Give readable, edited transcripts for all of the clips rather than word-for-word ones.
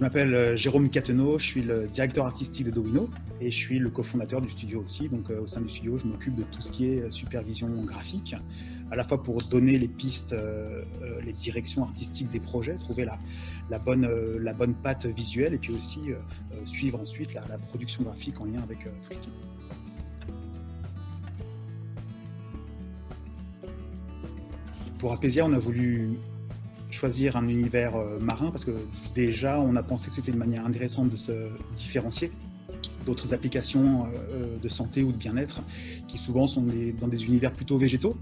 Je m'appelle Jérôme Cathenot, je suis le directeur artistique de Dowino et je suis le cofondateur du studio aussi. Donc au sein du studio, je m'occupe de tout ce qui est supervision graphique, à la fois pour donner les pistes, les directions artistiques des projets, trouver la bonne patte visuelle et puis aussi suivre ensuite la production graphique en lien avec toute l'équipe. Pour Apésia, on a voulu choisir un univers marin parce que déjà on a pensé que c'était une manière intéressante de se différencier d'autres applications de santé ou de bien-être qui souvent sont dans des univers plutôt végétaux.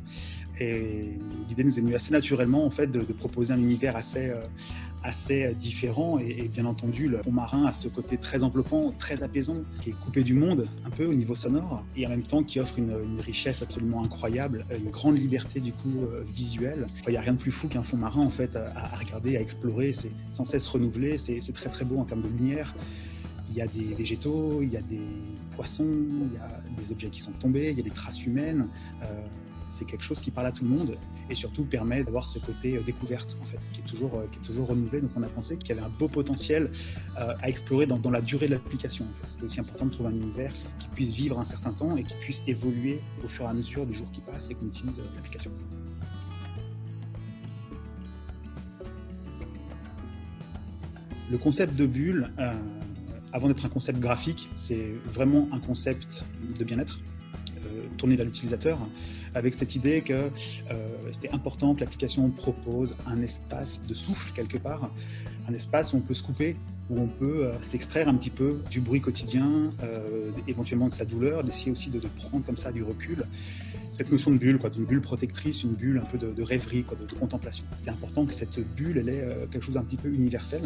Et l'idée nous est venue assez naturellement en fait de proposer un univers assez différent et bien entendu le fond marin a ce côté très enveloppant, très apaisant, qui est coupé du monde un peu au niveau sonore et en même temps qui offre une richesse absolument incroyable, une grande liberté du coup visuelle. Il n'y a rien de plus fou qu'un fond marin en fait à regarder, à explorer, c'est sans cesse renouvelé, c'est très très beau en termes de lumière. Il y a des végétaux, il y a des poissons, il y a des objets qui sont tombés, il y a des traces humaines. C'est quelque chose qui parle à tout le monde et surtout permet d'avoir ce côté découverte en fait, qui est toujours renouvelé. Donc on a pensé qu'il y avait un beau potentiel à explorer dans la durée de l'application. En fait. C'était aussi important de trouver un univers qui puisse vivre un certain temps et qui puisse évoluer au fur et à mesure des jours qui passent et qu'on utilise l'application. Le concept de bulle, avant d'être un concept graphique, c'est vraiment un concept de bien-être, tourné vers l'utilisateur, avec cette idée que c'était important que l'application propose un espace de souffle quelque part, un espace où on peut se couper, où on peut s'extraire un petit peu du bruit quotidien, éventuellement de sa douleur, d'essayer aussi de prendre comme ça du recul. Cette notion de bulle, d'une bulle protectrice, une bulle un peu de rêverie, de contemplation. C'est important que cette bulle, elle ait quelque chose d'un petit peu universel,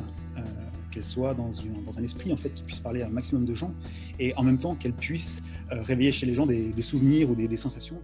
qu'elle soit dans un esprit en fait qui puisse parler à un maximum de gens et en même temps qu'elle puisse réveiller chez les gens des souvenirs ou des sensations.